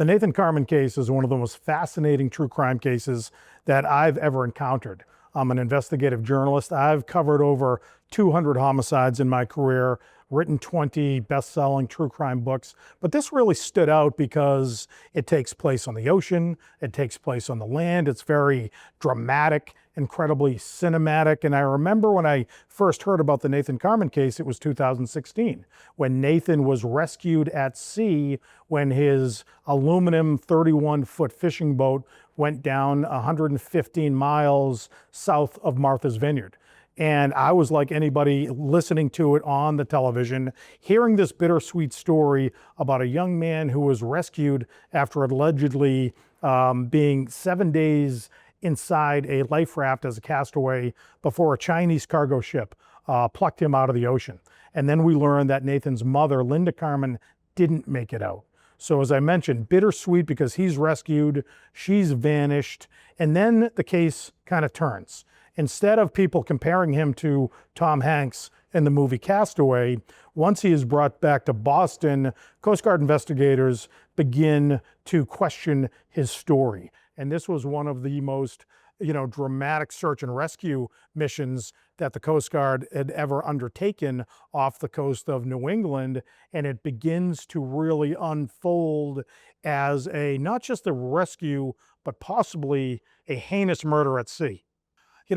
The Nathan Carman case is one of the most fascinating true crime cases that I've ever encountered. I'm an investigative journalist. I've covered over 200 homicides in my career, written 20 best-selling true crime books, but this really stood out because it takes place on the ocean, it takes place on the land, it's very dramatic, incredibly cinematic. And I remember when I first heard about the Nathan Carman case, it was 2016, when Nathan was rescued at sea when his aluminum 31-foot fishing boat went down 115 miles south of Martha's Vineyard. And I was like anybody listening to it on the television, hearing this bittersweet story about a young man who was rescued after allegedly being 7 days inside a life raft as a castaway before a Chinese cargo ship plucked him out of the ocean. And then we learned that Nathan's mother, Linda Carman, didn't make it out. So as I mentioned, bittersweet because he's rescued, she's vanished, and then the case kind of turns. Instead of people comparing him to Tom Hanks in the movie Castaway, once he is brought back to Boston, Coast Guard investigators begin to question his story. And this was one of the most, dramatic search and rescue missions that the Coast Guard had ever undertaken off the coast of New England. And it begins to really unfold as not just a rescue, but possibly a heinous murder at sea.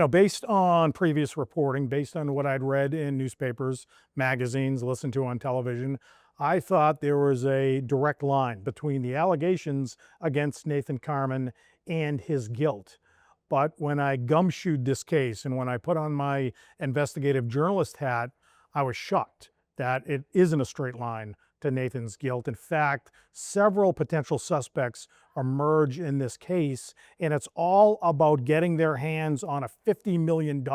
Based on previous reporting, based on what I'd read in newspapers, magazines, listened to on television, I thought there was a direct line between the allegations against Nathan Carman and his guilt. But when I gumshoed this case and when I put on my investigative journalist hat, I was shocked that it isn't a straight line to Nathan's guilt. In fact, several potential suspects emerge in this case, and it's all about getting their hands on a $50 million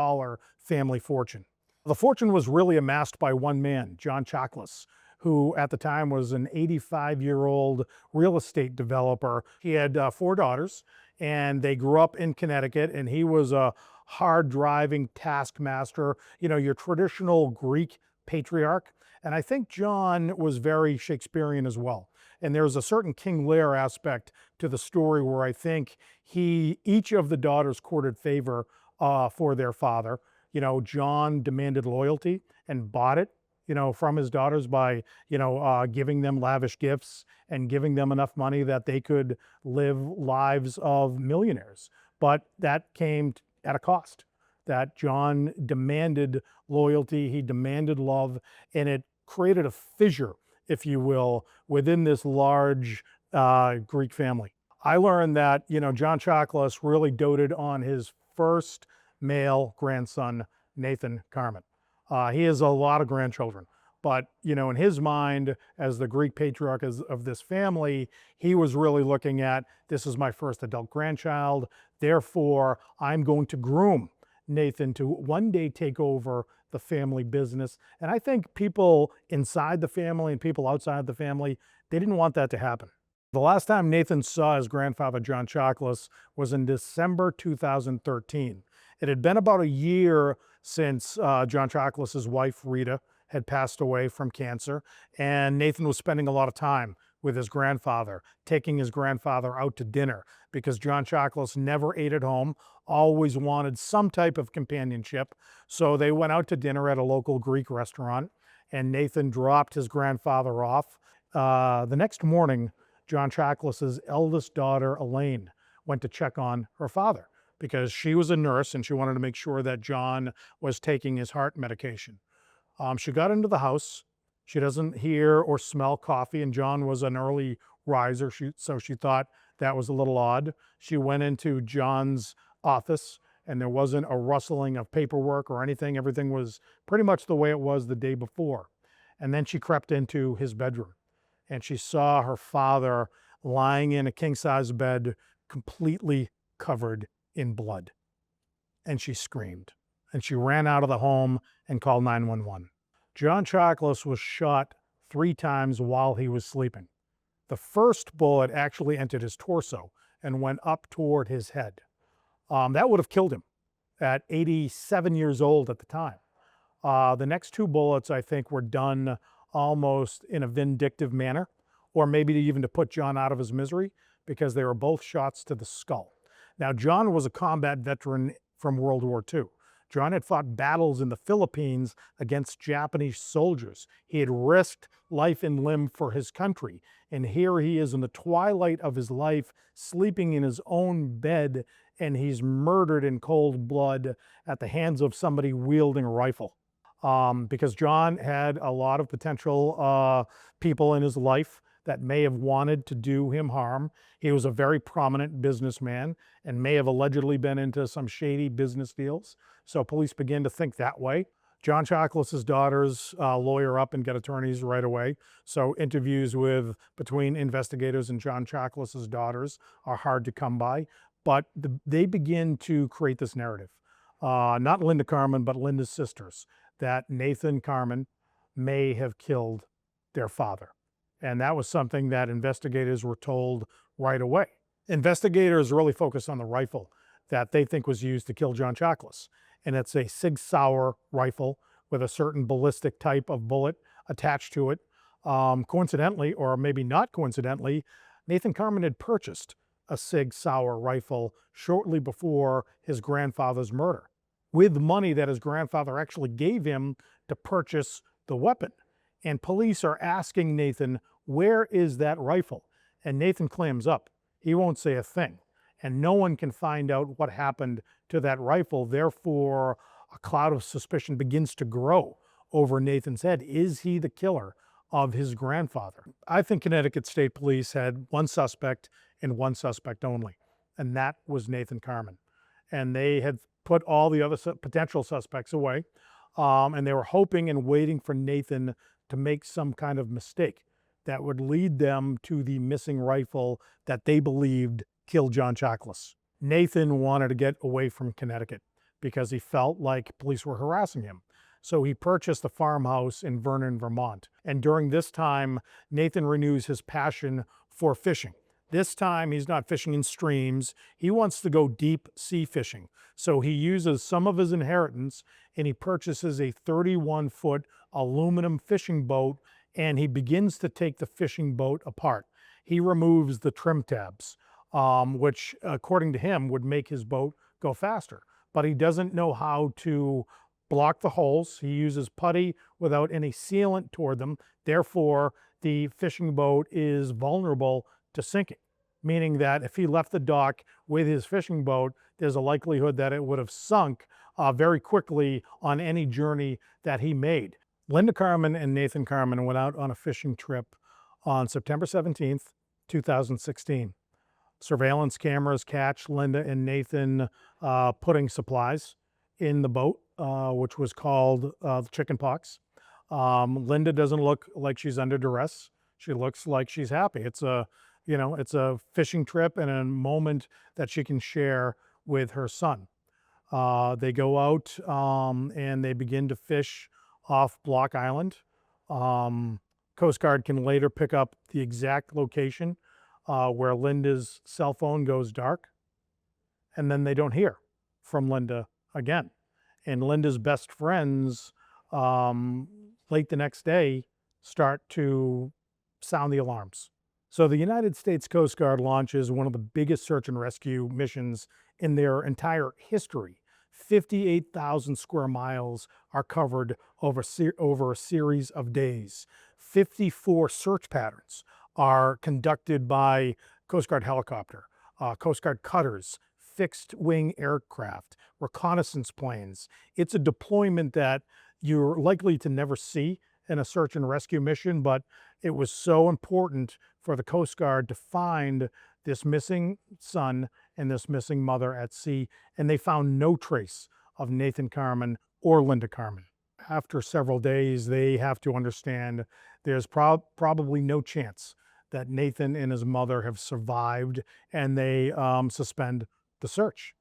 family fortune. The fortune was really amassed by one man, John Chakalos, who at the time was an 85-year-old real estate developer. He had 4 daughters, and they grew up in Connecticut, and he was a hard-driving taskmaster, your traditional Greek patriarch. And I think John was very Shakespearean as well. And there's a certain King Lear aspect to the story where I think each of the daughters courted favor for their father. John demanded loyalty and bought it, from his daughters by, giving them lavish gifts and giving them enough money that they could live lives of millionaires. But that came at a cost. That John demanded loyalty, he demanded love, and it created a fissure, if you will, within this large Greek family. I learned that, John Chakalos really doted on his first male grandson, Nathan Carman. He has a lot of grandchildren, but, in his mind, as the Greek patriarch of this family, he was really looking at, this is my first adult grandchild, therefore I'm going to groom Nathan to one day take over the family business. And I think people inside the family and people outside the family, they didn't want that to happen. The last time Nathan saw his grandfather, John Chakalos, was in December 2013. It had been about a year since John Chakalos's wife, Rita, had passed away from cancer, and Nathan was spending a lot of time with his grandfather, taking his grandfather out to dinner, because John Chakalos never ate at home, always wanted some type of companionship. So they went out to dinner at a local Greek restaurant, and Nathan dropped his grandfather off. The next morning, John Chakalos's eldest daughter, Elaine, went to check on her father because she was a nurse and she wanted to make sure that John was taking his heart medication. She got into the house. She doesn't hear or smell coffee, and John was an early riser, so she thought that was a little odd. She went into John's office, and there wasn't a rustling of paperwork or anything. Everything was pretty much the way it was the day before. And then she crept into his bedroom, and she saw her father lying in a king-size bed, completely covered in blood. And she screamed, and she ran out of the home and called 911. John Chakalos was shot 3 times while he was sleeping. The first bullet actually entered his torso and went up toward his head. That would have killed him at 87 years old at the time. The next 2 bullets, I think, were done almost in a vindictive manner. or maybe even to put John out of his misery, because they were both shots to the skull. Now, John was a combat veteran from World War II. John had fought battles in the Philippines against Japanese soldiers. He had risked life and limb for his country. And here he is in the twilight of his life, sleeping in his own bed, and he's murdered in cold blood at the hands of somebody wielding a rifle. Because John had a lot of potential people in his life that may have wanted to do him harm. He was a very prominent businessman and may have allegedly been into some shady business deals. So police began to think that way. John Chakalos' daughters lawyer up and get attorneys right away. So interviews between investigators and John Chakalos' daughters are hard to come by. But they begin to create this narrative. Not Linda Carman, but Linda's sisters, that Nathan Carman may have killed their father. And that was something that investigators were told right away. Investigators really focus on the rifle that they think was used to kill John Chakalos. And it's a Sig Sauer rifle with a certain ballistic type of bullet attached to it. Coincidentally, or maybe not coincidentally, Nathan Carman had purchased a Sig Sauer rifle shortly before his grandfather's murder, with money that his grandfather actually gave him to purchase the weapon. And police are asking Nathan, where is that rifle? And Nathan clams up. He won't say a thing. And no one can find out what happened to that rifle. Therefore, a cloud of suspicion begins to grow over Nathan's head. Is he the killer of his grandfather? I think Connecticut State Police had one suspect and one suspect only, and that was Nathan Carman. And they had put all the other potential suspects away, and they were hoping and waiting for Nathan to make some kind of mistake that would lead them to the missing rifle that they believed killed John Chakalos. Nathan wanted to get away from Connecticut because he felt like police were harassing him. So he purchased a farmhouse in Vernon, Vermont. And during this time, Nathan renews his passion for fishing. This time, he's not fishing in streams. He wants to go deep sea fishing. So he uses some of his inheritance and he purchases a 31-foot aluminum fishing boat, and he begins to take the fishing boat apart. He removes the trim tabs, which, according to him, would make his boat go faster. But he doesn't know how to block the holes. He uses putty without any sealant toward them. Therefore, the fishing boat is vulnerable to sinking, meaning that if he left the dock with his fishing boat, there's a likelihood that it would have sunk very quickly on any journey that he made. Linda Carman and Nathan Carman went out on a fishing trip on September 17th, 2016. Surveillance cameras catch Linda and Nathan putting supplies in the boat, which was called chicken pox. Linda doesn't look like she's under duress. She looks like she's happy. It's a fishing trip and a moment that she can share with her son. They go out and they begin to fish off Block Island. Coast Guard can later pick up the exact location where Linda's cell phone goes dark, and then they don't hear from Linda again. And Linda's best friends, late the next day, start to sound the alarms. So the United States Coast Guard launches one of the biggest search and rescue missions in their entire history. 58,000 square miles are covered over a series of days. 54 search patterns are conducted by Coast Guard helicopter, Coast Guard cutters, fixed-wing aircraft, reconnaissance planes. It's a deployment that you're likely to never see in a search and rescue mission, but it was so important for the Coast Guard to find this missing son and this missing mother at sea, and they found no trace of Nathan Carman or Linda Carman. After several days, they have to understand there's probably no chance that Nathan and his mother have survived, and they suspend the search.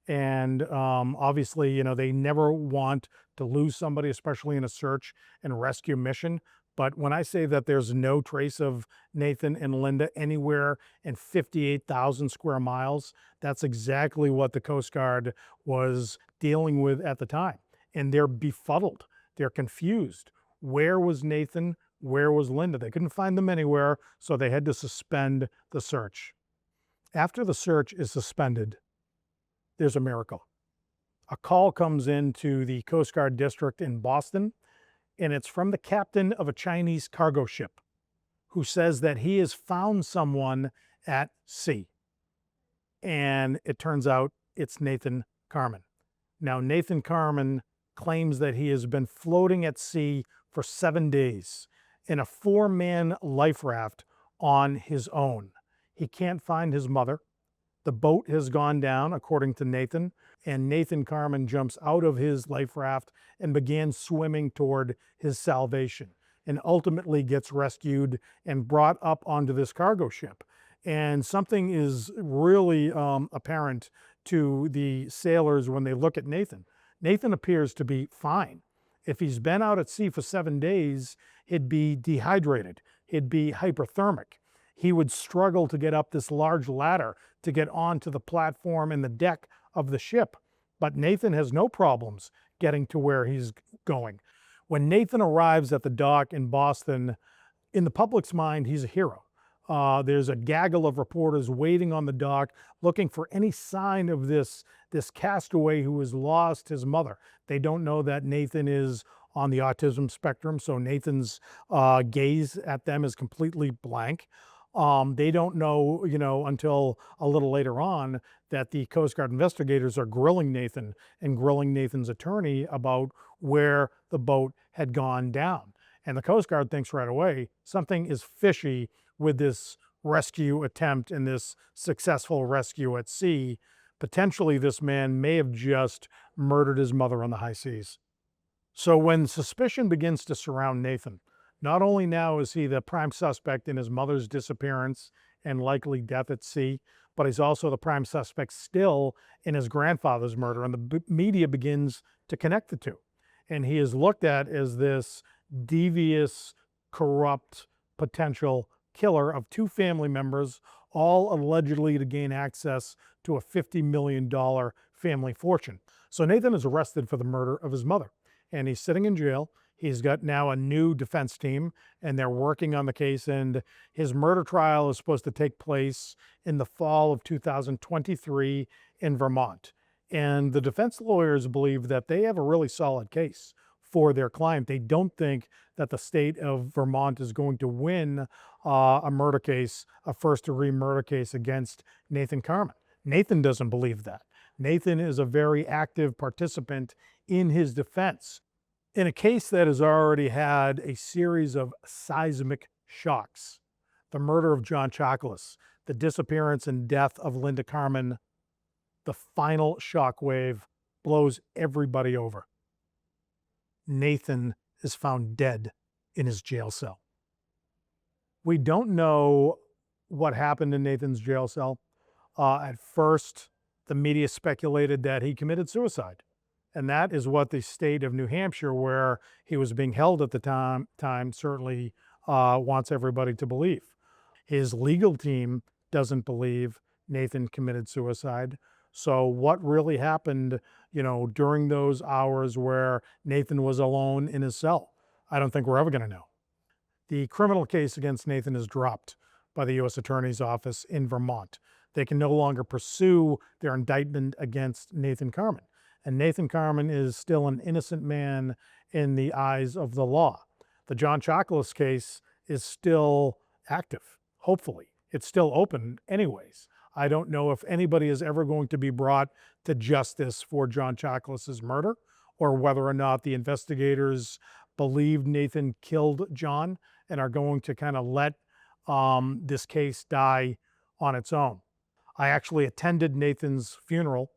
And obviously, they never want to lose somebody, especially in a search and rescue mission. But when I say that there's no trace of Nathan and Linda anywhere in 58,000 square miles, that's exactly what the Coast Guard was dealing with at the time. And they're befuddled. They're confused. Where was Nathan? Where was Linda? They couldn't find them anywhere, so they had to suspend the search. After the search is suspended, there's a miracle. A call comes into the Coast Guard district in Boston, and it's from the captain of a Chinese cargo ship who says that he has found someone at sea. And it turns out it's Nathan Carman. Now, Nathan Carman claims that he has been floating at sea for 7 days in a 4-man life raft on his own. He can't find his mother. The boat has gone down, according to Nathan, and Nathan Carman jumps out of his life raft and begins swimming toward his salvation, and ultimately gets rescued and brought up onto this cargo ship. And something is really apparent to the sailors when they look at Nathan. Nathan appears to be fine. If he's been out at sea for 7 days, he'd be dehydrated. He'd be hyperthermic. He would struggle to get up this large ladder to get onto the platform and the deck of the ship. But Nathan has no problems getting to where he's going. When Nathan arrives at the dock in Boston, in the public's mind, he's a hero. There's a gaggle of reporters waiting on the dock, looking for any sign of this castaway who has lost his mother. They don't know that Nathan is on the autism spectrum, so Nathan's gaze at them is completely blank. They don't know, until a little later on that the Coast Guard investigators are grilling Nathan and grilling Nathan's attorney about where the boat had gone down. And the Coast Guard thinks right away something is fishy with this rescue attempt and this successful rescue at sea. Potentially, this man may have just murdered his mother on the high seas. So when suspicion begins to surround Nathan, not only now is he the prime suspect in his mother's disappearance and likely death at sea, but he's also the prime suspect still in his grandfather's murder. And the media begins to connect the two. And he is looked at as this devious, corrupt, potential killer of 2 family members, all allegedly to gain access to a $50 million family fortune. So Nathan is arrested for the murder of his mother, and he's sitting in jail. He's got now a new defense team, and they're working on the case, and his murder trial is supposed to take place in the fall of 2023 in Vermont. And the defense lawyers believe that they have a really solid case for their client. They don't think that the state of Vermont is going to win a murder case, a first-degree murder case against Nathan Carman. Nathan doesn't believe that. Nathan is a very active participant in his defense. In a case that has already had a series of seismic shocks, the murder of John Chakalos, the disappearance and death of Linda Carman, the final shockwave blows everybody over. Nathan is found dead in his jail cell. We don't know what happened in Nathan's jail cell. At first, the media speculated that he committed suicide. And that is what the state of New Hampshire, where he was being held at the time certainly wants everybody to believe. His legal team doesn't believe Nathan committed suicide. So what really happened, during those hours where Nathan was alone in his cell? I don't think we're ever going to know. The criminal case against Nathan is dropped by the U.S. Attorney's Office in Vermont. They can no longer pursue their indictment against Nathan Carman. And Nathan Carman is still an innocent man in the eyes of the law. The John Chakalos case is still active, hopefully. It's still open anyways. I don't know if anybody is ever going to be brought to justice for John Chakalos' murder, or whether or not the investigators believe Nathan killed John and are going to kind of let this case die on its own. I actually attended Nathan's funeral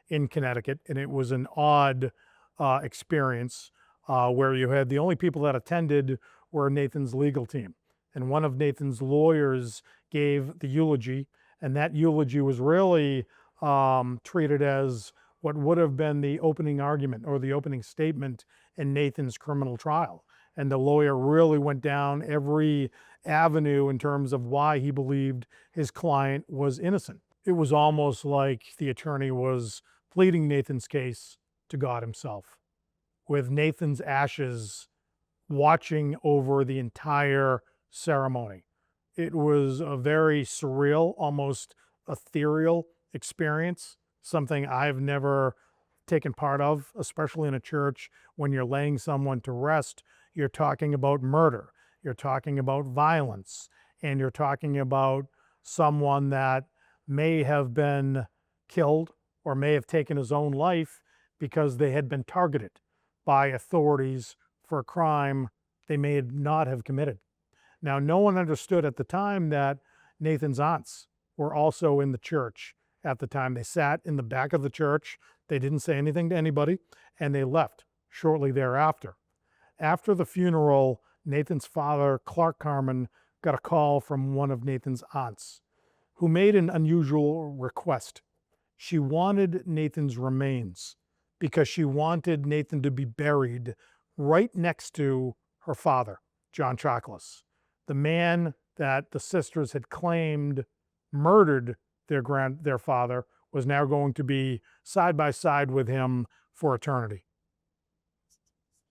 in Connecticut, and it was an odd experience where you had the only people that attended were Nathan's legal team. And one of Nathan's lawyers gave the eulogy, and that eulogy was really treated as what would have been the opening argument or the opening statement in Nathan's criminal trial. And the lawyer really went down every avenue in terms of why he believed his client was innocent. It was almost like the attorney was pleading Nathan's case to God himself. With Nathan's ashes watching over the entire ceremony. It was a very surreal, almost ethereal experience, something I've never taken part of, especially in a church. When you're laying someone to rest, you're talking about murder, you're talking about violence, and you're talking about someone that may have been killed or may have taken his own life because they had been targeted by authorities for a crime they may not have committed. Now, no one understood at the time that Nathan's aunts were also in the church at the time. They sat in the back of the church. They didn't say anything to anybody, and they left shortly thereafter. After the funeral, Nathan's father, Clark Carman, got a call from one of Nathan's aunts, who made an unusual request. She wanted Nathan's remains because she wanted Nathan to be buried right next to her father, John Chakalos, the man that the sisters had claimed murdered their father, was now going to be side by side with him for eternity.